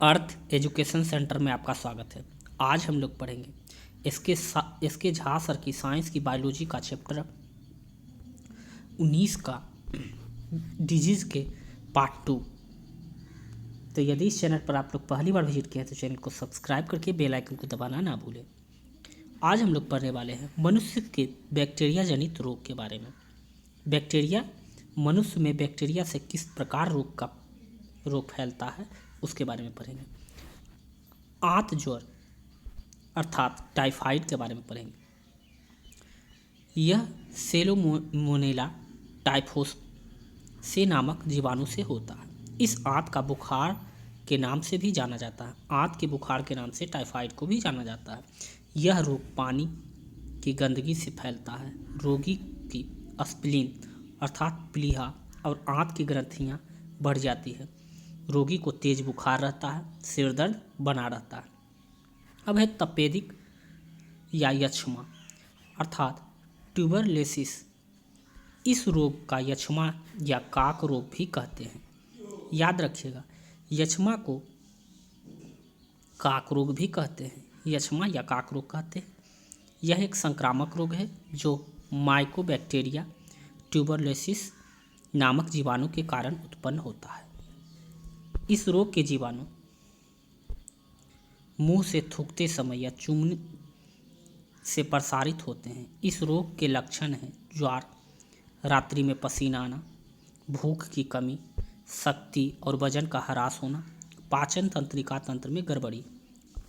अर्थ education centre में आपका स्वागत है। आज हम लोग पढ़ेंगे इसके झा सर की साइंस की बायोलॉजी का चैप्टर 19 का डिजीज़ के पार्ट 2। तो यदि इस चैनल पर आप लोग पहली बार विजिट किए हैं तो चैनल को सब्सक्राइब करके बेल आइकन को दबाना ना भूलें। आज हम लोग पढ़ने वाले हैं मनुष्य के बैक्टीरिया जनित रोग के बारे में। बैक्टीरिया मनुष्य में बैक्टीरिया से किस प्रकार रोग फैलता है उसके बारे में पढ़ेंगे। आंत ज्वर अर्थात टाइफाइड के बारे में पढ़ेंगे। यह सेलोमोनेला टाइफोसे नामक जीवाणु से होता है। इस आंत का बुखार के नाम से भी जाना जाता है। आंत के बुखार के नाम से टाइफाइड को भी जाना जाता है। यह रोग पानी की गंदगी से फैलता है। रोगी की स्प्लीन अर्थात प्लीहा और आंत की ग्रंथियां बढ़ जाती है। रोगी को तेज बुखार रहता है, सिर दर्द बना रहता है। अब है तपेदिक या यक्ष्मा अर्थात ट्यूबरलेसिस। इस रोग का यक्ष्मा या काक रोग भी कहते हैं। याद रखिएगा, यक्ष्मा को काक रोग भी कहते हैं। यक्ष्मा या काक रोग कहते हैं। यह एक संक्रामक रोग है जो माइकोबैक्टीरिया ट्यूबरलेसिस नामक जीवाणु के कारण उत्पन्न होता है। इस रोग के जीवाणु मुंह से थूकते समय या चूमने से प्रसारित होते हैं। इस रोग के लक्षण हैं ज्वर, रात्रि में पसीना आना, भूख की कमी, शक्ति और वजन का ह्रास होना, पाचन तंत्रिका तंत्र में गड़बड़ी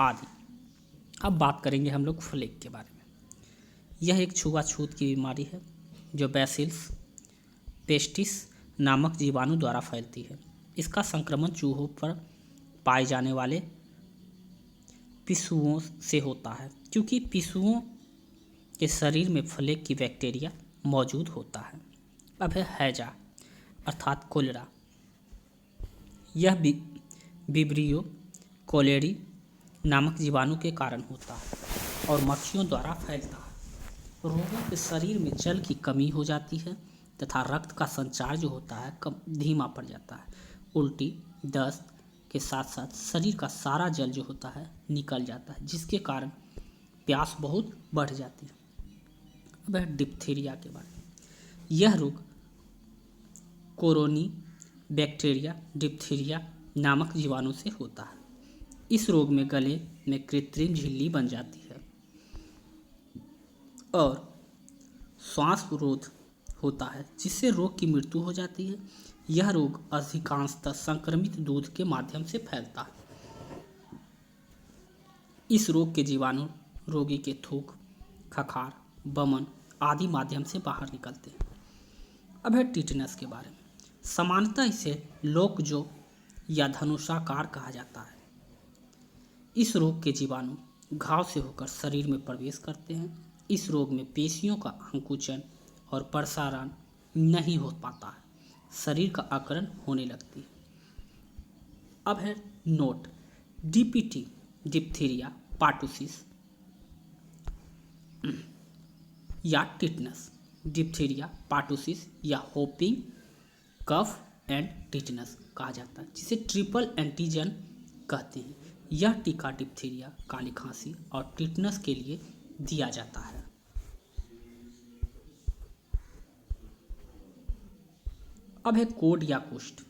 आदि। अब बात करेंगे हम लोग फ्लेग के बारे में। यह एक छुआछूत की बीमारी है जो बैसिलस पेस्टिस नामक जीवाणु द्वारा फैलती है। इसका संक्रमण चूहों पर पाए जाने वाले पिस्सुओं से होता है, क्योंकि पिस्सुओं के शरीर में फ्लेग की बैक्टीरिया मौजूद होता है। अब है हैजा अर्थात कोलेरा। यह विब्रियो कोलेरी नामक जीवाणु के कारण होता है और मक्खियों द्वारा फैलता है। रोगियों के शरीर में जल की कमी हो जाती है तथा रक्त का संचार जो होता है धीमा पड़ जाता है। उल्टी, दस्त के साथ साथ शरीर का सारा जल जो होता है निकल जाता है, जिसके कारण प्यास बहुत बढ़ जाती है। अब है डिप्थीरिया के बारे में। यह रोग कोरोनी बैक्टीरिया डिप्थीरिया नामक जीवाणु से होता है। इस रोग में गले में कृत्रिम झिल्ली बन जाती है और श्वास रोध होता है, जिससे रोग की मृत्यु हो जाती है। यह रोग अधिकांशतः संक्रमित दूध के माध्यम से फैलता है। इस रोग के जीवाणु रोगी के थूक, खखार, बमन आदि माध्यम से बाहर निकलते हैं। अब है टिटनस के बारे में। सामान्यतः इसे लोकजो या धनुषाकार कहा जाता है। इस रोग के जीवाणु घाव से होकर शरीर में प्रवेश करते हैं। इस रोग में पेशियों का अंकुचन और प्रसारण नहीं हो पाता है, शरीर का आकरण होने लगती है। अब है नोट डीपीटी डिप्थीरिया पार्टुसिस या टिटनस। डिप्थीरिया पार्टुसिस या होपिंग कफ एंड टिटनस कहा जाता है, जिसे ट्रिपल एंटीजन कहते हैं। यह टीका डिप्थीरिया, काली खांसी और टिटनस के लिए दिया जाता है। अब है कोड या कुष्ठ,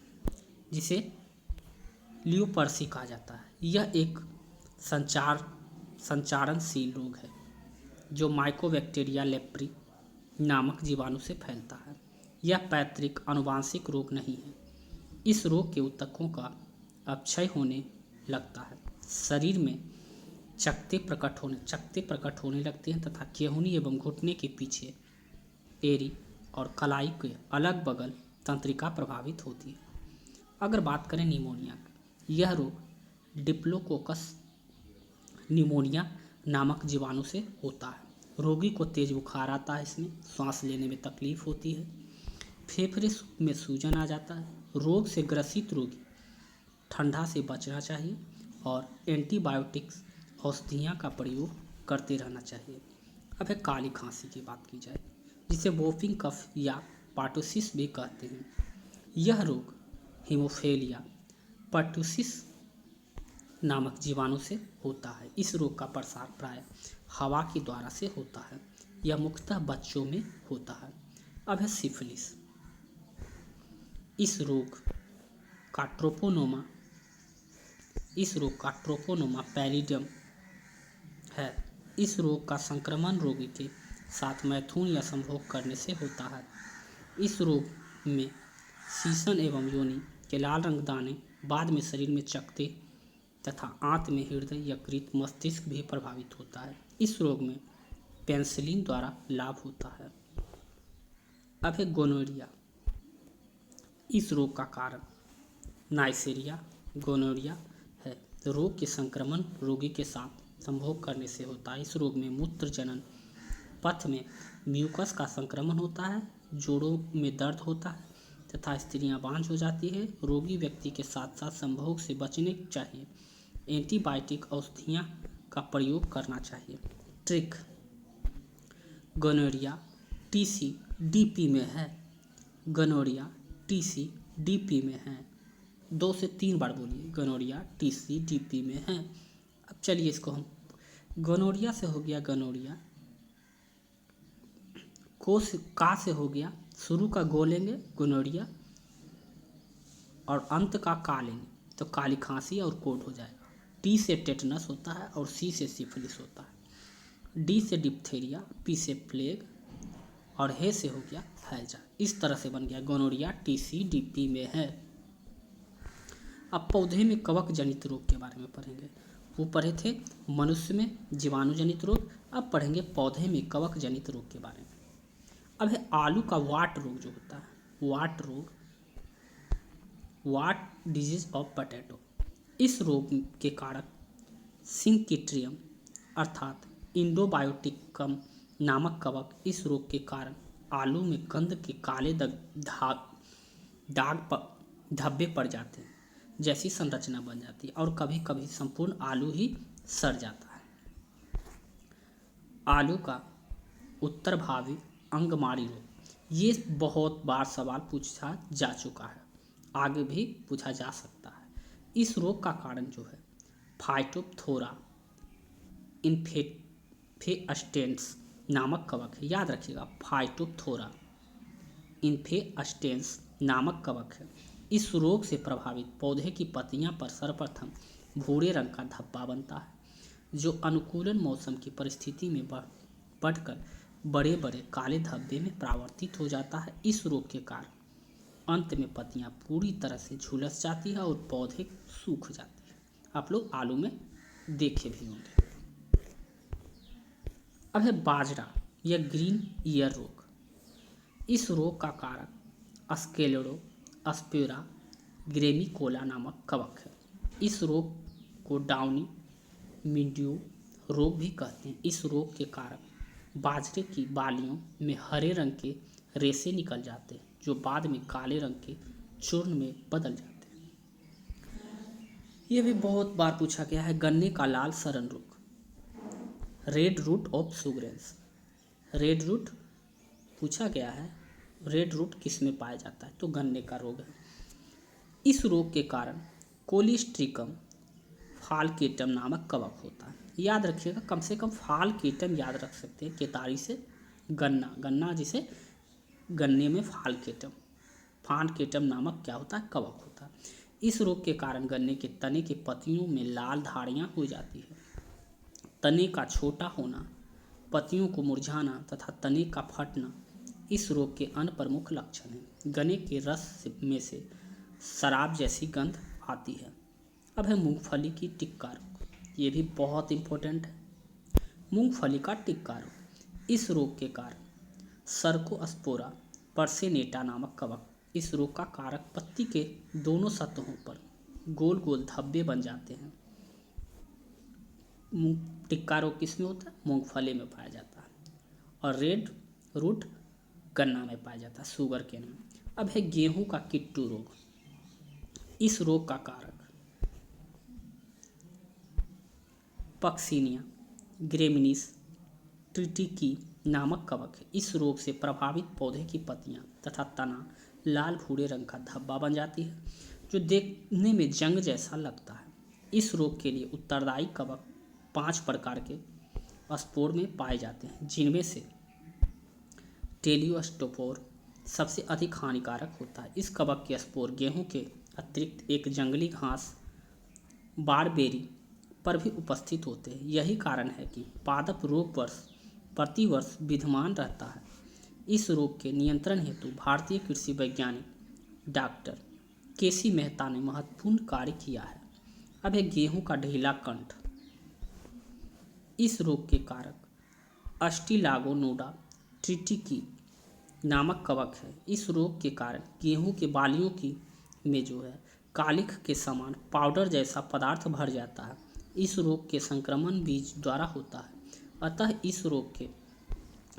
जिसे ल्यूपर्सी कहा जाता है। यह एक संचारणशील रोग है जो माइकोबैक्टीरिया लेप्री नामक जीवाणु से फैलता है। यह पैतृक आनुवांशिक रोग नहीं है। इस रोग के ऊतकों का अपक्षय होने लगता है, शरीर में चकत्ते प्रकट होने लगते हैं तथा केहूनी एवं घुटने के पीछे एरी और कलाई के अलग बगल तंत्रिका प्रभावित होती है। अगर बात करें निमोनिया की, यह रोग डिप्लोकोकस निमोनिया नामक जीवाणु से होता है। रोगी को तेज बुखार आता है, इसमें सांस लेने में तकलीफ होती है, फेफड़े में सूजन आ जाता है। रोग से ग्रसित रोगी ठंडा से बचना चाहिए और एंटीबायोटिक्स औषधियाँ का प्रयोग करते रहना चाहिए। अब है काली खांसी की बात की जाए, जिसे वोफिंग कफ या पार्टुसिस भी कहते हैं। यह रोग हीमोफेलिया पर्टुसिस नामक जीवाणु से होता है। इस रोग का प्रसार प्राय हवा के द्वारा से होता है। यह मुख्यतः बच्चों में होता है। अब है सिफिलिस। इस रोग का ट्रोपोनोमा पैलिडियम है। इस रोग का संक्रमण रोगी के साथ मैथुन या संभोग करने से होता है। इस रोग में शीशन एवं योनि के लाल रंग दाने बाद में शरीर में चकते तथा आंत में हृदय, यकृत, मस्तिष्क भी प्रभावित होता है। इस रोग में पेनिसिलिन द्वारा लाभ होता है। अब है गोनोरिया। इस रोग का कारण नाइसेरिया गोनोरिया है। रोग के संक्रमण रोगी के साथ संभोग करने से होता है। इस रोग में मूत्र जनन पथ में म्यूकस का संक्रमण होता है, जोड़ों में दर्द होता है तथा स्त्रियां बांझ हो जाती है। रोगी व्यक्ति के साथ साथ संभोग से बचने चाहिए एंटीबायोटिक औषधियाँ का प्रयोग करना चाहिए। ट्रिक। गोनोरिया TCDP में है। गोनोरिया TCDP में है। 2 से 3 बार बोलिए, गोनोरिया TCDP में है। अब चलिए इसको हम गोनोरिया से हो गया गोनोरिया, का से हो गया, शुरू का गो लेंगे गोनोरिया और अंत का का लेंगे तो काली खांसी और कोड हो जाएगा। T से टेटनस होता है और C से सिफिलिस होता है। D से डिप्थेरिया, P से प्लेग और हे से हो गया हैजा। इस तरह से बन गया गोनोरिया TCDP में है। अब पौधे में कवक जनित रोग के बारे में पढ़ेंगे। वो पढ़े थे मनुष्य में जीवाणु जनित रोग, अब पढ़ेंगे पौधे में कवक जनित रोग के बारे में। अब है आलू का वाट रोग जो होता है, वाट रोग, वाट डिजीज ऑफ पोटैटो। इस रोग के कारक सिंकिट्रियम अर्थात इंडोबायोटिकम नामक कवक इस रोग के कारण आलू में कंद के काले धब्बे पड़ जाते हैं, जैसी संरचना बन जाती है और कभी कभी संपूर्ण आलू ही सड़ जाता है। आलू का उत्तरभावी अंगमारी रोग, ये बहुत बार सवाल पूछा जा चुका है, आगे भी पूछा जा सकता है। इस रोग का कारण जो है फाइटोप्थोरा इन्फेस्टेंस नामक कवक है। याद रखिएगा, फाइटोप्थोरा इन्फेस्टेंस नामक कवक है। इस रोग से प्रभावित पौधे की पत्तियां पर सर्वप्रथम भूरे रंग का धब्बा बनता है, जो अनुकूलन मौसम की परिस्थिति में बढ़कर बड़े बड़े काले धब्बे में परिवर्तित हो जाता है। इस रोग के कारण अंत में पत्तियां पूरी तरह से झुलस जाती है और पौधे सूख जाते हैं। आप लोग आलू में देखे भी होंगे। अब है बाजरा या ग्रीन ईयर रोग। इस रोग का कारक स्क्लेरोस्पोरा ग्रेमिकोला नामक कवक है। इस रोग को डाउनी मिल्ड्यू रोग भी कहते हैं। इस रोग के कारण बाजरे की बालियों में हरे रंग के रेशे निकल जाते हैं, जो बाद में काले रंग के चूर्ण में बदल जाते हैं। यह भी बहुत बार पूछा गया है। गन्ने का लाल सड़न रोग, red root of sugarcane. Red root पूछा गया है, रेड रूट किस में पाया जाता है, तो गन्ने का रोग है। इस रोग के कारण कोलिस्ट्रिकम फालकेटम नामक कवक होता है। याद रखिएगा, कम से कम फालकेटम याद रख सकते हैं। केतारी से गन्ना जिसे गन्ने में फालकेटम नामक क्या होता है, कवक होता है। इस रोग के कारण गन्ने के तने के पत्तियों में लाल धारियां हो जाती है। तने का छोटा होना, पत्तियों को मुरझाना तथा तने का फटना इस रोग के अन्य प्रमुख लक्षण हैं। गन्ने के रस में से शराब जैसी गंध आती है। अब है मूंगफली की टिक्का रोग, ये भी बहुत इंपॉर्टेंट है। मूंगफली का टिक्का रोग, इस रोग के कारण सर्कोस्पोरा पर्सिनेटा नामक कवक इस रोग का कारक पत्ती के दोनों सतहों पर गोल गोल धब्बे बन जाते हैं। टिक्का रोग किस में होता है, मूंगफली में पाया जाता है। और रेड रूट गन्ना में पाया जाता है, शुगर केन में। अब है गेहूं का किट्टू रोग। इस रोग का कारक पक्सिनिया ग्रेमिनिस ट्रिटिकी नामक कवक है। इस रोग से प्रभावित पौधे की पत्तियां तथा तना लाल भूरे रंग का धब्बा बन जाती है, जो देखने में जंग जैसा लगता है। इस रोग के लिए उत्तरदायी कवक 5 प्रकार के स्पोर में पाए जाते हैं, जिनमें से टेलियोस्टोपोर सबसे अधिक हानिकारक होता है। इस कवक के स्पोर गेहूं के अतिरिक्त एक जंगली घास बारबेरी पर भी उपस्थित होते हैं। यही कारण है कि पादप रोग प्रतिवर्ष विद्यमान रहता है। इस रोग के नियंत्रण हेतु भारतीय कृषि वैज्ञानिक डॉक्टर केसी मेहता ने महत्वपूर्ण कार्य किया है। अब है गेहूं का ढीला कंठ। इस रोग के कारक अस्टिलागोनोडा ट्रिटिकी नामक कवक है। इस रोग के कारण गेहूं के बालियों की में कालिख के समान पाउडर जैसा पदार्थ भर जाता है। इस रोग के संक्रमण बीज द्वारा होता है, अतः इस रोग के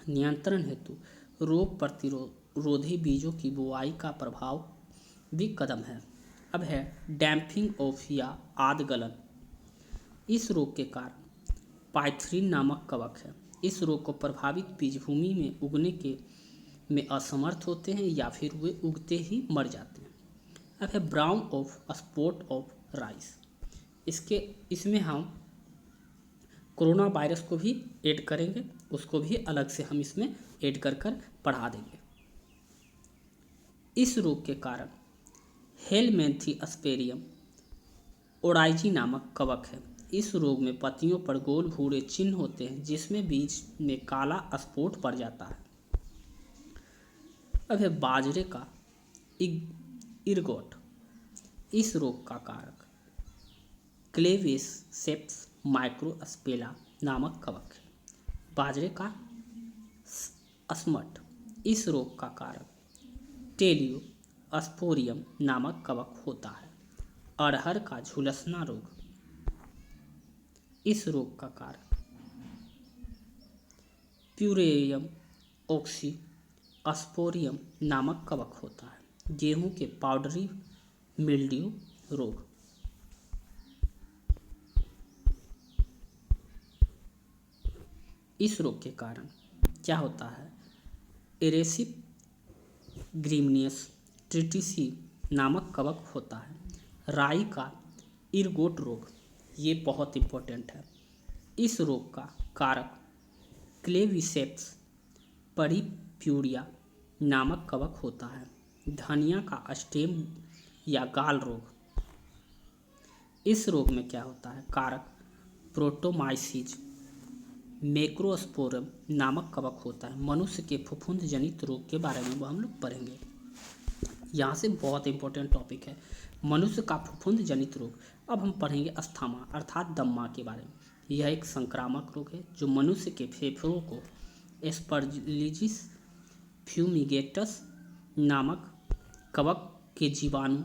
नियंत्रण हेतु रोग प्रतिरोधी बीजों की बुआई का प्रभाव भी कदम है। अब है डैम्पिंग ऑफ या आद गलन। इस रोग के कारण पाइथरीन नामक कवक है। इस रोग को प्रभावित बीज भूमि में उगने के में असमर्थ होते हैं या फिर वे उगते ही मर जाते हैं। अब है brown of spot of rice. इसमें हम कोरोना वायरस को भी ऐड करेंगे, उसको भी अलग से हम इसमें ऐड कर पढ़ा देंगे। इस रोग के कारण हेलमेंथीस्पेरियम ओराइजी नामक कवक है। इस रोग में पत्तियों पर गोल भूरे चिन्ह होते हैं, जिसमें बीज में काला स्पॉट पड़ जाता है। अब है बाजरे का इरगोट। इस रोग का कारक क्लेवेसेप्स माइक्रोस्पेला नामक कवक है। बाजरे का स्मट। इस रोग का कारक टेलियोस्पोरियम नामक कवक होता है। अरहर का झुलसना रोग। इस रोग का कारक प्यूरेयम ऑक्सीस्पोरियम नामक कवक होता है। गेहूं के पाउडरी मिल्ड्यू रोग। इस रोग के कारण क्या होता है, एरेसिव ग्रीमिनियस ट्रिटिसी नामक कवक होता है। राई का इरगोट रोग, ये बहुत इम्पोर्टेंट है। इस रोग का कारक क्लेविसेप्स परिप्यूरिया नामक कवक होता है। धनिया का स्टेम या गाल रोग। इस रोग में क्या होता है, कारक प्रोटोमाइसीज मैक्रोस्पोरम नामक कवक होता है। मनुष्य के फफूंद जनित रोग के बारे में हम लोग पढ़ेंगे। यहाँ से बहुत इंपॉर्टेंट टॉपिक है मनुष्य का फफूंद जनित रोग। अब हम पढ़ेंगे अस्थमा अर्थात दम्मा के बारे में। यह एक संक्रामक रोग है जो मनुष्य के फेफड़ों को एस्परजिलस फ्यूमिगेटस नामक कवक के जीवाणु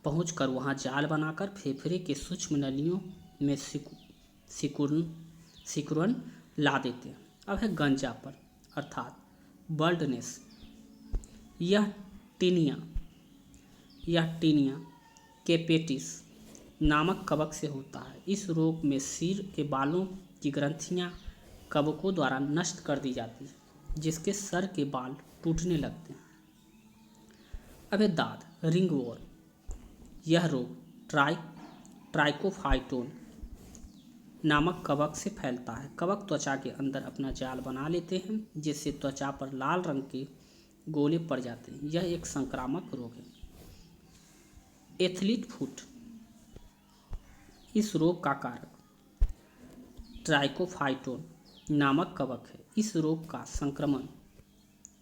पहुंचकर वहां जाल बनाकर फेफड़े के सूक्ष्म नलियों में सिकुड़न ला देते हैं। अब है गंजापन अर्थात बल्डनेस। यह टीनिया कैपेटिस नामक कवक से होता है। इस रोग में सिर के बालों की ग्रंथियां कवकों द्वारा नष्ट कर दी जाती है, जिसके सर के बाल टूटने लगते हैं। अब है दाद रिंगवॉर्म। यह रोग ट्राइकोफाइटोन नामक कवक से फैलता है। कवक त्वचा के अंदर अपना जाल बना लेते हैं, जिससे त्वचा पर लाल रंग के गोले पड़ जाते हैं। यह एक संक्रामक रोग है। Athlete foot. इस रोग का कारक ट्राइकोफाइटोन नामक कवक है। इस रोग का संक्रमण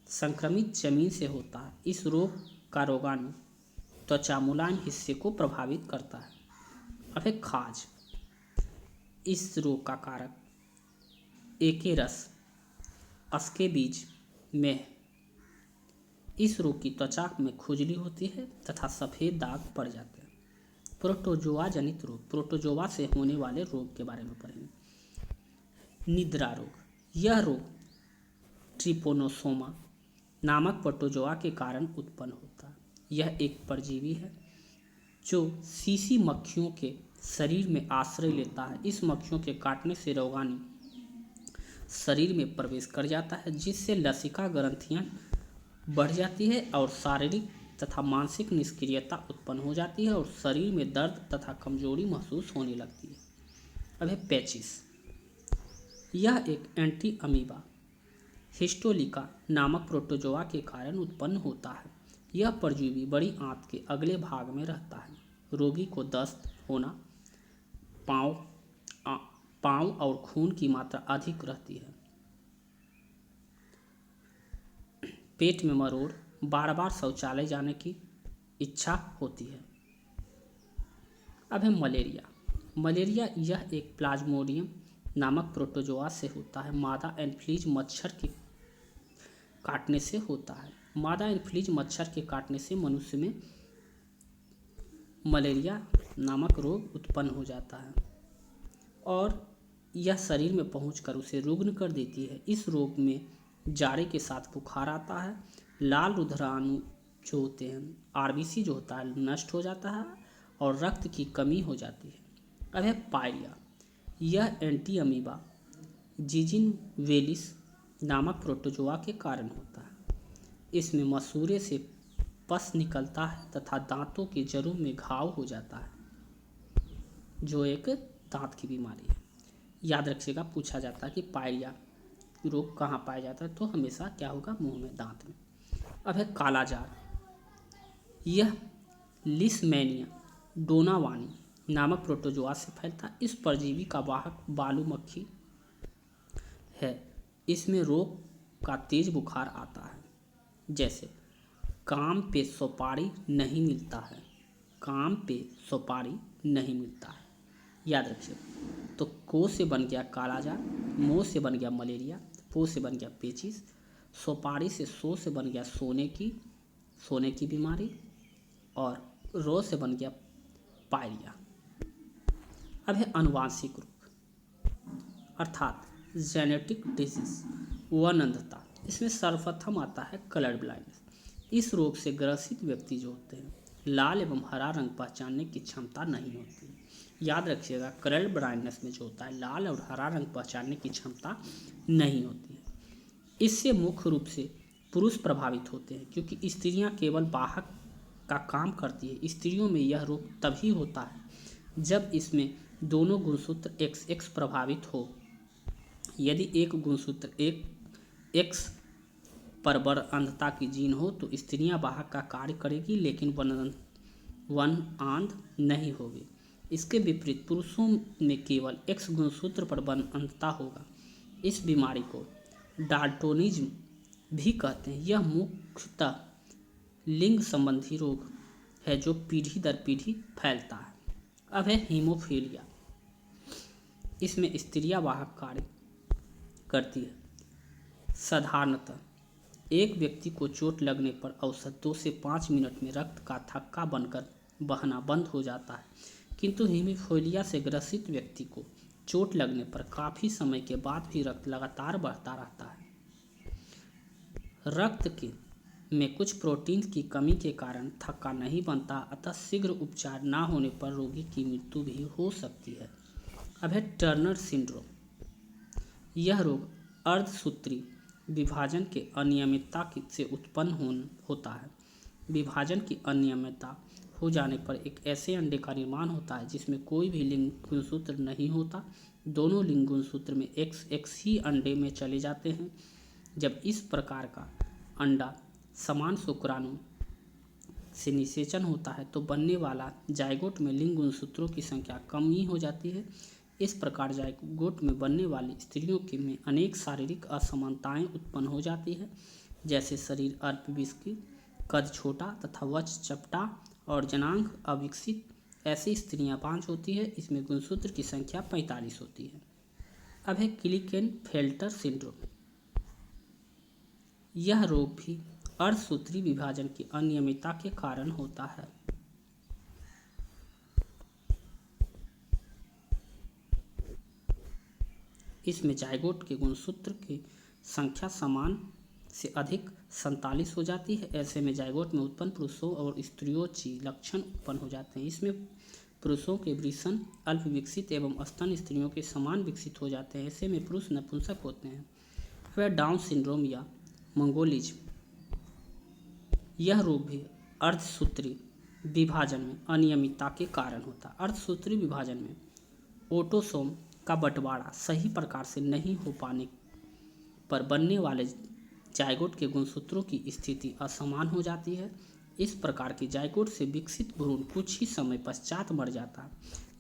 संक्रमित जमीन से होता है। इस रोग का रोगाणु त्वचा मुलायम हिस्से को प्रभावित करता है। अब है खाज। इस रोग का कारक एकेरस अस्केबीज में। इस रोग की त्वचा में खुजली होती है तथा सफ़ेद दाग पड़ जाते हैं। प्रोटोजोआ जनित रोग। प्रोटोजोआ से होने वाले रोग के बारे में पढ़ेंगे। निद्रा रोग। यह रोग ट्रिपोनोसोमा नामक प्रोटोजोआ के कारण उत्पन्न होता है। यह एक परजीवी है जो सीसी मक्खियों के शरीर में आश्रय लेता है। इस मक्खियों के काटने से रोगाणु शरीर में प्रवेश कर जाता है, जिससे लसिका ग्रंथियां बढ़ जाती है और शारीरिक तथा मानसिक निष्क्रियता उत्पन्न हो जाती है और शरीर में दर्द तथा कमजोरी महसूस होने लगती है। अब है पेचिस। यह एक एंटी अमीबा हिस्टोलिका नामक प्रोटोजोआ के कारण उत्पन्न होता है। यह परजीवी बड़ी आंत के अगले भाग में रहता है। रोगी को दस्त होना, पाँव और खून की मात्रा अधिक रहती है, पेट में मरोड़, बार बार शौचालय जाने की इच्छा होती है। अब है मलेरिया। मलेरिया यह एक प्लाज्मोडियम नामक प्रोटोजोआ से होता है। मादा एनफ्लीज मच्छर के काटने से होता है। मादा एनफ्लीज मच्छर के काटने से मनुष्य में मलेरिया नामक रोग उत्पन्न हो जाता है और यह शरीर में पहुंचकर उसे रुग्ण कर देती है। इस रोग में जाड़े के साथ बुखार आता है, लाल रुधिराणु जो होते हैं, आरबीसी जो होता है नष्ट हो जाता है और रक्त की कमी हो जाती है। अब है पायरिया। यह एंटी अमीबा जिजिनवेलिस नामक प्रोटोजोआ के कारण होता है। इसमें मसूड़े से पस निकलता है तथा दांतों की जड़ों में घाव हो जाता है, जो एक दांत की बीमारी है। याद रखिएगा, पूछा जाता है कि पायरिया रोग कहाँ पाया जाता है, तो हमेशा क्या होगा, मुंह में, दांत में। अब है कालाजार। यह लिस्मेनिया डोनावानी नामक प्रोटोजोआ से फैलता है। इस परजीवी का वाहक बालू मक्खी है। इसमें रोग का तेज बुखार आता है, जैसे काम पे सुपारी नहीं मिलता है, काम पे सुपारी नहीं मिलता है। याद रखिए, तो को से बन गया कालाजार, मो से बन गया मलेरिया, पो से बन गया पेचिस, सुपारी से सो से बन गया सोने की बीमारी और रो से बन गया पायरिया। अब है अनुवांशिक रोग अर्थात जेनेटिक डिजीज व अंधता। इसमें सर्वप्रथम आता है कलर ब्लाइंडनेस। इस रोग से ग्रसित व्यक्ति जो होते हैं, लाल एवं हरा रंग पहचानने की क्षमता नहीं होती है। याद रखिएगा, कलर ब्लाइंडनेस में जो होता है, लाल और हरा रंग पहचानने की क्षमता नहीं होती है। इससे मुख्य रूप से पुरुष प्रभावित होते हैं, क्योंकि स्त्रियां केवल वाहक का काम करती है। स्त्रियों में यह रोग तभी होता है जब इसमें दोनों गुणसूत्र XX प्रभावित हो। यदि एक गुणसूत्र X पर अंधता की जीन हो तो स्त्रियां वाहक का कार्य करेगी, लेकिन वन आंध नहीं होगी। इसके विपरीत पुरुषों में केवल X गुणसूत्र पर अंधता होगा। इस बीमारी को डाल्टोनिज्म भी कहते हैं। यह मुख्यतः लिंग संबंधी रोग है जो पीढ़ी दर पीढ़ी फैलता है। अब है हीमोफीलिया। इसमें स्त्रियां वाहक कार्य करती है। साधारणतः एक व्यक्ति को चोट लगने पर औसत 2 से 5 मिनट में रक्त का थक्का बनकर बहना बंद हो जाता है, किंतु हीमोफीलिया से ग्रसित व्यक्ति को चोट लगने पर काफ़ी समय के बाद भी रक्त लगातार बढ़ता रहता है। रक्त में कुछ प्रोटीन की कमी के कारण थक्का नहीं बनता, अतः शीघ्र उपचार न होने पर रोगी की मृत्यु भी हो सकती है। अब है टर्नर सिंड्रोम। यह रोग अर्धसूत्री विभाजन के अनियमितता से उत्पन्न होता है। विभाजन की अनियमितता हो जाने पर एक ऐसे अंडे का निर्माण होता है जिसमें कोई भी लिंग गुणसूत्र नहीं होता। दोनों लिंग गुणसूत्र में XX ही अंडे में चले जाते हैं। जब इस प्रकार का अंडा समान शुक्राणु से निषेचन होता है तो बनने वाला जायगोट में लिंग गुणसूत्रों की संख्या कम ही हो जाती है। इस प्रकार जायगोट में बनने वाली स्त्रियों में अनेक शारीरिक असमानताएं उत्पन्न हो जाती है, जैसे शरीर अल्पविकसित, कद छोटा तथा वक्ष चपटा और जनांग अविकसित। ऐसी स्त्रियां 5 होती है। इसमें गुणसूत्र की संख्या 45 होती है। अब है क्लिकेनफेल्टर सिंड्रोम। यह रोग भी अर्धसूत्री विभाजन की अनियमितता के कारण होता है। इसमें जायगोट के गुणसूत्र की संख्या समान से अधिक 47 हो जाती है। ऐसे में जायगोट में उत्पन्न पुरुषों और स्त्रियों लक्षण उत्पन्न हो जाते हैं। इसमें पुरुषों के वृषण अल्प विकसित एवं स्तन स्त्रियों के समान विकसित हो जाते हैं। ऐसे में पुरुष नपुंसक होते हैं। वह डाउन सिंड्रोम या मंगोलिज्म। यह रोग भी अर्धसूत्री विभाजन में अनियमितता के कारण होता है। अर्धसूत्री विभाजन में ऑटोसोम का बंटवारा सही प्रकार से नहीं हो पाने पर बनने वाले जायगोट के गुणसूत्रों की स्थिति असमान हो जाती है। इस प्रकार के जायगोट से विकसित भ्रूण कुछ ही समय पश्चात मर जाता है।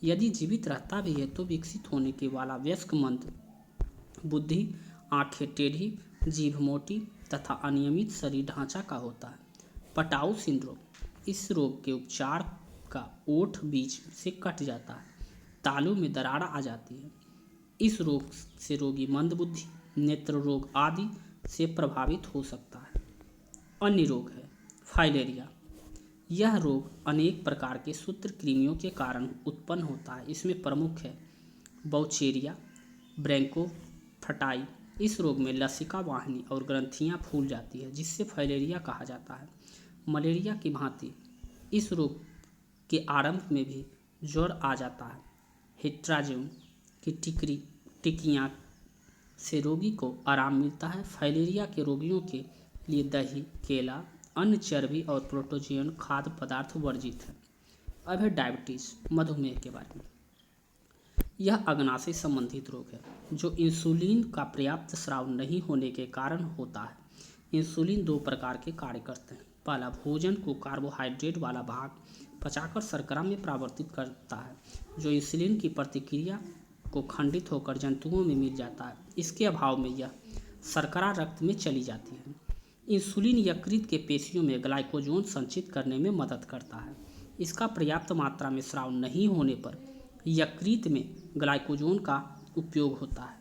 यदि जीवित रहता भी है तो विकसित होने के वाला वयस्क मंद बुद्धि, आंखें टेढ़ी, जीभ मोटी तथा अनियमित शरीर ढांचा का होता है। पटाऊ सिंड्रोम, इस रोग के उपचार का ओठ बीच से कट जाता है, तालू में दरार आ जाती है। इस रोग से रोगी मंदबुद्धि, नेत्र रोग आदि से प्रभावित हो सकता है। अन्य रोग है फाइलेरिया। यह रोग अनेक प्रकार के सूत्रकृमियों के कारण उत्पन्न होता है। इसमें प्रमुख है बाउचेरिया ब्रैंकोफटाई। इस रोग में लसिका वाहिनी और ग्रंथियां फूल जाती है, जिससे फाइलेरिया कहा जाता है। मलेरिया की भांति इस रोग के आरंभ में भी ज्वर आ जाता है। हिट्राजियम की टिक्कियाँ से रोगी को आराम मिलता है। फाइलेरिया के रोगियों के लिए दही, केला, अन्य चर्बी और प्रोटोजियन खाद्य पदार्थ वर्जित है। अब है डायबिटीज़, मधुमेह के बारे में। यह अग्नाशय संबंधित रोग है जो इंसुलिन का पर्याप्त स्राव नहीं होने के कारण होता है। इंसुलिन दो प्रकार के कार्य करते हैं। पहला, भोजन को कार्बोहाइड्रेट वाला भाग पचाकर शर्करा में परिवर्तित करता है, जो इंसुलिन की प्रतिक्रिया को खंडित होकर जंतुओं में मिल जाता है। इसके अभाव में यह शर्करा रक्त में चली जाती है। इंसुलिन यकृत के पेशियों में ग्लाइकोजन संचित करने में मदद करता है। इसका पर्याप्त मात्रा में स्राव नहीं होने पर यकृत में ग्लाइकोजन का उपयोग होता है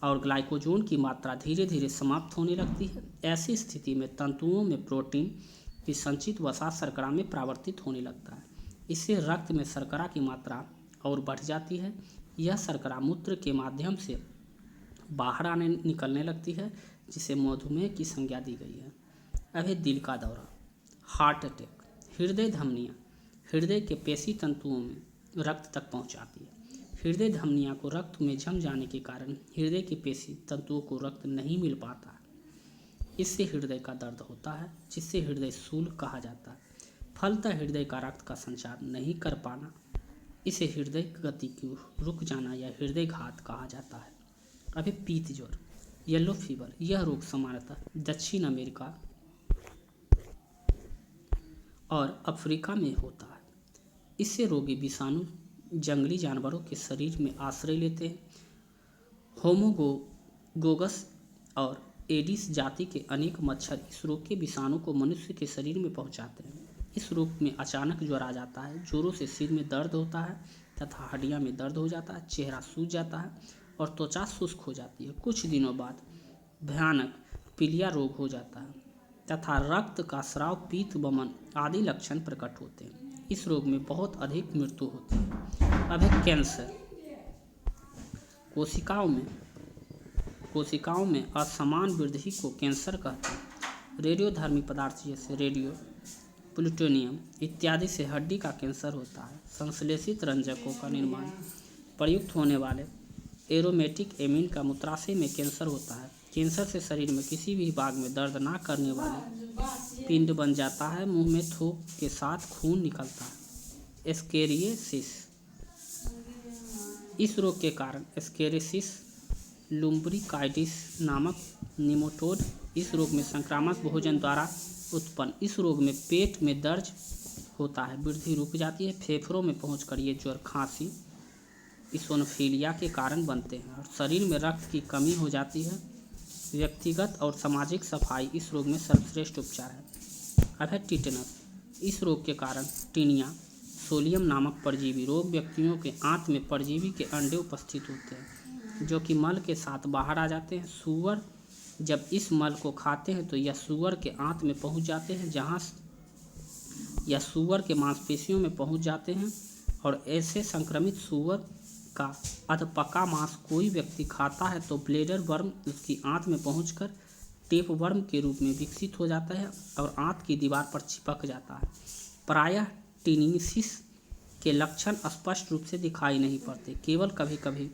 और ग्लाइकोजन की मात्रा धीरे धीरे समाप्त होने लगती है। ऐसी स्थिति में तंतुओं में प्रोटीन की संचित वसा शर्करा में परिवर्तित होने लगता है। इससे रक्त में शर्करा की मात्रा और बढ़ जाती है। यह शर्करा मूत्र के माध्यम से बाहर निकलने लगती है, जिसे मधुमेह की संज्ञा दी गई है। अब है दिल का दौरा, हार्ट अटैक। हृदय धमनियाँ हृदय के पेशी तंतुओं में रक्त तक पहुँचाती है। हृदय धमनियों को रक्त में जम जाने के कारण हृदय के पेशी तंतुओं को रक्त नहीं मिल पाता है। इससे हृदय का दर्द होता है, जिससे हृदय शूल कहा जाता है। फलतः हृदय का रक्त का संचार नहीं कर पाना, इसे हृदय गति की रुक जाना या हृदय घात कहा जाता है। अभी पीत ज्वर, येलो फीवर। यह रोग सामान्यतः दक्षिण अमेरिका और अफ्रीका में होता है। इससे रोगी विषाणु जंगली जानवरों के शरीर में आश्रय लेते हैं। होमोगोगस और एडिस जाति के अनेक मच्छर इस रोग के विषाणु को मनुष्य के शरीर में पहुंचाते हैं। इस रोग में अचानक ज्वर आ जाता है। ज्वरों से सिर में दर्द होता है तथा हड्डियां में दर्द हो जाता है, चेहरा सूज जाता है और त्वचा शुष्क हो जाती है। कुछ दिनों बाद भयानक पीलिया रोग हो जाता है तथा रक्त का स्राव, पीत, वमन आदि लक्षण प्रकट होते हैं। इस रोग में बहुत अधिक मृत्यु होती है। अब है कैंसर। कोशिकाओं में असमान वृद्धि को कैंसर कहते हैं। रेडियोधर्मी पदार्थ जैसे रेडियो, प्लूटोनियम इत्यादि से हड्डी का कैंसर होता है। संश्लेषित रंजकों का निर्माण प्रयुक्त होने वाले एरोमेटिक एमीन का मूत्राशय में कैंसर होता है। कैंसर से शरीर में किसी भी भाग में दर्द ना करने वाले पिंड बन जाता है। मुंह में थूक के साथ खून निकलता है। एस्केरियोसिस, इस रोग के कारण एस्केरियोसिस लुम्ब्रिकाइटिस नामक निमोटोड इस रोग में संक्रामक भोजन द्वारा उत्पन्न। इस रोग में पेट में दर्द होता है, वृद्धि रुक जाती है। फेफड़ों में पहुंचकर ये ज्वर, खांसी, इसोनोफिलिया के कारण बनते हैं और शरीर में रक्त की कमी हो जाती है। व्यक्तिगत और सामाजिक सफाई इस रोग में सर्वश्रेष्ठ उपचार है। अब है टिटेनस। इस रोग के कारण टीनिया सोलियम नामक परजीवी रोग व्यक्तियों के आंत में परजीवी के अंडे उपस्थित होते हैं, जो कि मल के साथ बाहर आ जाते हैं। सूअर जब इस मल को खाते हैं तो यह सूअर के आंत में पहुंच जाते हैं, जहां यह सूअर के मांसपेशियों में पहुंच जाते हैं और ऐसे संक्रमित सूअर का अधपका मांस कोई व्यक्ति खाता है तो ब्लेडर वर्म उसकी आंत में पहुंचकर टेप वर्म के रूप में विकसित हो जाता है और आंत की दीवार पर चिपक जाता है। प्रायः टीनिसिस के लक्षण स्पष्ट रूप से दिखाई नहीं पड़ते, केवल कभी कभी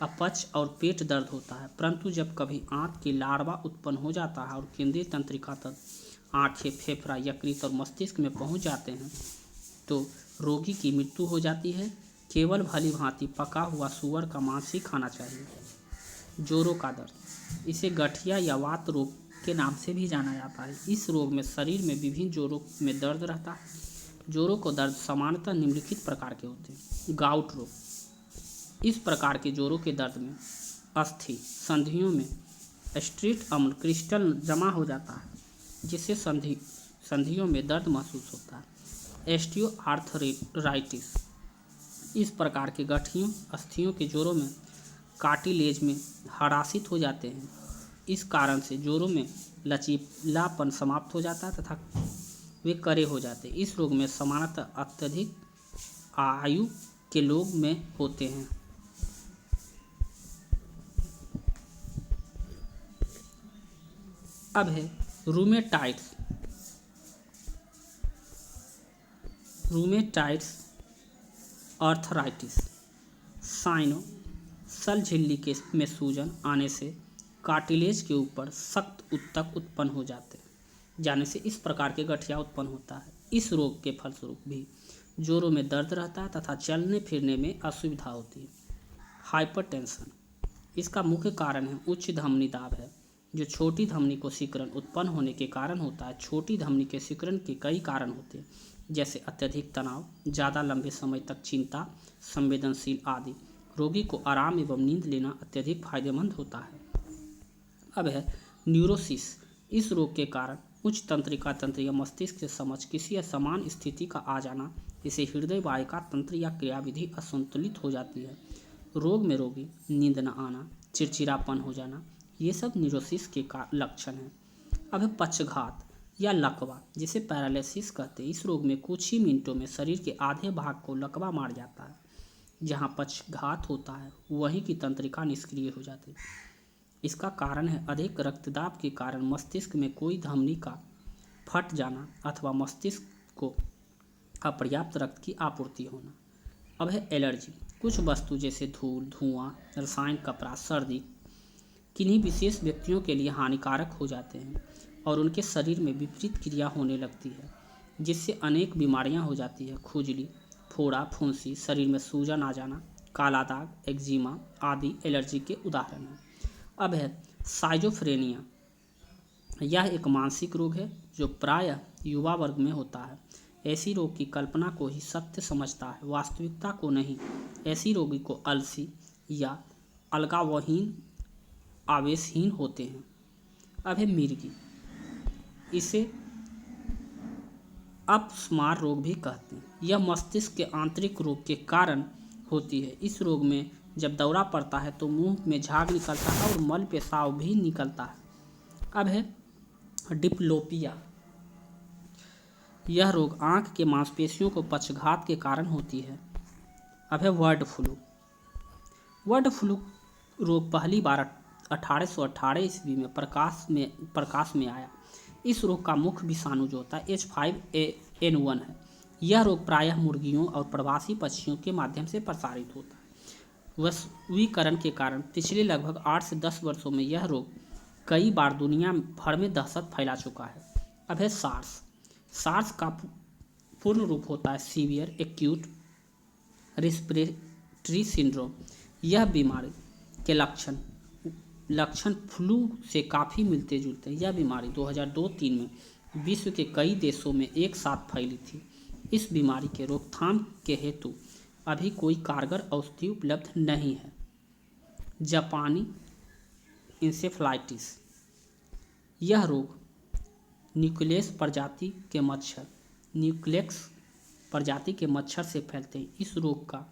अपच और पेट दर्द होता है। परंतु जब कभी आंत की लार्वा उत्पन्न हो जाता है और केंद्रीय तंत्रिका तक आँखें, फेफड़ा, यकृत और मस्तिष्क में पहुंच जाते हैं तो रोगी की मृत्यु हो जाती है। केवल भली भांति पका हुआ सूअर का मांस ही खाना चाहिए। जोड़ों का दर्द, इसे गठिया या वात रोग के नाम से भी जाना जाता है। इस रोग में शरीर में विभिन्न जोड़ों में दर्द रहता है। जोड़ों को दर्द सामान्यतः निम्नलिखित प्रकार के होते हैं। गाउट रोग, इस प्रकार के जोड़ों के दर्द में अस्थि संधियों में स्ट्रेट अम्ल क्रिस्टल जमा हो जाता है, जिससे संधियों में दर्द महसूस होता है। ऑस्टियोआर्थराइटिस, इस प्रकार के गठियों अस्थियों के जोड़ों में कार्टिलेज में हरासित हो जाते हैं। इस कारण से जोड़ों में लचीलापन समाप्त हो जाता है तथा वे कड़े हो जाते हैं। इस रोग में सामान्यतः अत्यधिक आयु के लोग में होते हैं। अब है रूमेटाइड्स आर्थराइटिस। साइनो-सल झिल्ली में सूजन आने से कार्टिलेज के ऊपर सख्त ऊतक उत्पन्न हो जाने से इस प्रकार के गठिया उत्पन्न होता है। इस रोग के फलस्वरूप भी जोड़ों में दर्द रहता है तथा चलने फिरने में असुविधा होती है। हाइपरटेंशन, इसका मुख्य कारण है उच्च धमनी दाब है, जो छोटी धमनी को सिकुड़न उत्पन्न होने के कारण होता है। छोटी धमनी के सिकुड़न के कई कारण होते हैं, जैसे अत्यधिक तनाव, ज़्यादा लंबे समय तक चिंता, संवेदनशील आदि। रोगी को आराम एवं नींद लेना अत्यधिक फायदेमंद होता है। अब है न्यूरोसिस, इस रोग के कारण उच्च तंत्रिका तंत्र या मस्तिष्क से समझ किसी असमान स्थिति का आ जाना, इसे हृदय वाहिका तंत्र या क्रियाविधि असंतुलित हो जाती है। रोग में रोगी नींद न आना, चिड़चिड़ापन हो जाना, ये सब न्यूरोसिस के लक्षण हैं। अब है पक्षघात या लकवा, जिसे पैरालिसिस कहते हैं। इस रोग में कुछ ही मिनटों में शरीर के आधे भाग को लकवा मार जाता है। जहाँ पक्षघात होता है वहीं की तंत्रिका निष्क्रिय हो जाती है। इसका कारण है अधिक रक्तदाब के कारण मस्तिष्क में कोई धमनी का फट जाना अथवा मस्तिष्क को अपर्याप्त रक्त की आपूर्ति होना। अब है एलर्जी, कुछ वस्तु जैसे धूल, धुआं, रसायन, कपड़ा, सर्दी किन्हीं विशेष व्यक्तियों के लिए हानिकारक हो जाते हैं और उनके शरीर में विपरीत क्रिया होने लगती है, जिससे अनेक बीमारियां हो जाती है। खुजली, फोड़ा, फुंसी, शरीर में सूजन आ जाना, काला दाग, एक्जिमा आदि एलर्जी के उदाहरण हैं। अब है साइजोफ्रेनिया, यह एक मानसिक रोग है जो प्रायः युवा वर्ग में होता है। ऐसी रोग की कल्पना को ही सत्य समझता है, वास्तविकता को नहीं। ऐसी रोगी को अलसी या अलगावहीन, आवेशहीन होते हैं। अब है मिर्गी, इसे अपस्मार रोग भी कहते हैं। यह मस्तिष्क के आंतरिक रोग के कारण होती है। इस रोग में जब दौरा पड़ता है तो मुंह में झाग निकलता है और मल पेशाब भी निकलता है। अब है डिप्लोपिया, यह रोग आंख के मांसपेशियों को पक्षघात के कारण होती है। अब है बर्ड फ्लू। बर्ड फ्लू रोग पहली बार 1818 ईस्वी में प्रकाश में आया। इस रोग का मुख्य विषाणु जो होता है H5N1 है। यह रोग प्रायः मुर्गियों और प्रवासी पक्षियों के माध्यम से प्रसारित होता है। वैश्वीकरण के कारण पिछले लगभग 8 से 10 वर्षों में यह रोग कई बार दुनिया भर में दहशत फैला चुका है। अब है सार्स का पूर्ण रूप होता है सीवियर एक्यूट रेस्पिरेटरी सिंड्रोम। यह बीमारी के लक्षण फ्लू से काफ़ी मिलते जुलते हैं। यह बीमारी 2002-03 में विश्व के कई देशों में एक साथ फैली थी। इस बीमारी के रोकथाम के हेतु अभी कोई कारगर औषधि उपलब्ध नहीं है। जापानी इंसेफ्लाइटिस, यह रोग न्यूक्लियस प्रजाति के मच्छर से फैलते हैं। इस रोग का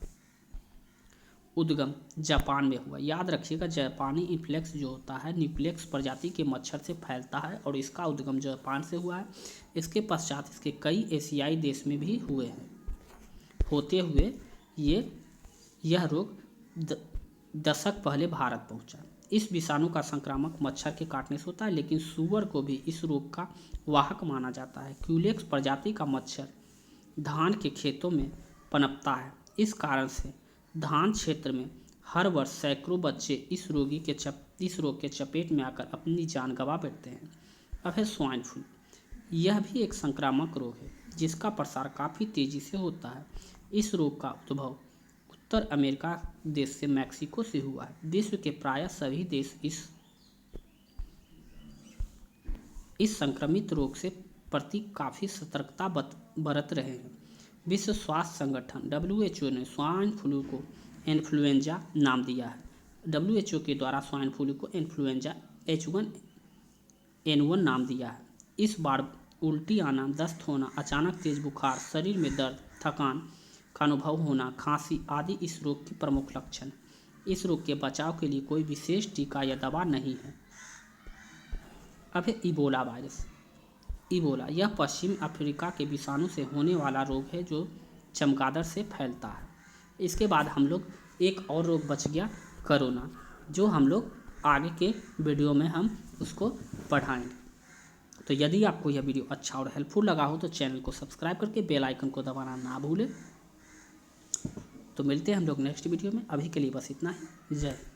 उद्गम जापान में हुआ। याद रखिएगा, जापानी इन्फ्लुएंजा जो होता है न्यूक्लियस प्रजाति के मच्छर से फैलता है और इसका उद्गम जापान से हुआ है। इसके पश्चात इसके कई एशियाई देश में भी हुए हैं। होते हुए यह रोग दशक पहले भारत पहुंचा। इस विषाणु का संक्रामक मच्छर के काटने से होता है, लेकिन सूअर को भी इस रोग का वाहक माना जाता है। क्यूलेक्स प्रजाति का मच्छर धान के खेतों में पनपता है। इस कारण से धान क्षेत्र में हर वर्ष सैकड़ों बच्चे इस रोग के चपेट में आकर अपनी जान गंवा बैठते हैं। अब है स्वाइन फ्लू। यह भी एक संक्रामक रोग है जिसका प्रसार काफ़ी तेज़ी से होता है। इस रोग का उद्भव उत्तर अमेरिका देश से मैक्सिको से हुआ है। विश्व के प्रायः सभी देश इस संक्रमित रोग से प्रति काफ़ी सतर्कता बरत रहे हैं। विश्व स्वास्थ्य संगठन WHO ने स्वाइन फ्लू को इन्फ्लुएंजा नाम दिया है। WHO के द्वारा स्वाइन फ्लू को इन्फ्लुएंजा H1N1 नाम दिया है। इस बार उल्टी आना, दस्त होना, अचानक तेज बुखार, शरीर में दर्द, थकान का अनुभव होना, खांसी आदि इस रोग के प्रमुख लक्षण। इस रोग के बचाव के लिए कोई विशेष टीका या दवा नहीं है। अब है इबोला वायरस। इबोला यह पश्चिम अफ्रीका के विषाणु से होने वाला रोग है जो चमगादड़ से फैलता है। इसके बाद हम लोग एक और रोग बच गया, कोरोना, जो हम लोग आगे के वीडियो में हम उसको पढ़ाएंगे। तो यदि आपको यह वीडियो अच्छा और हेल्पफुल लगा हो तो चैनल को सब्सक्राइब करके बेल आइकन को दबाना ना भूलें। तो मिलते हैं हम लोग नेक्स्ट वीडियो में। अभी के लिए बस इतना ही। जय हिंद।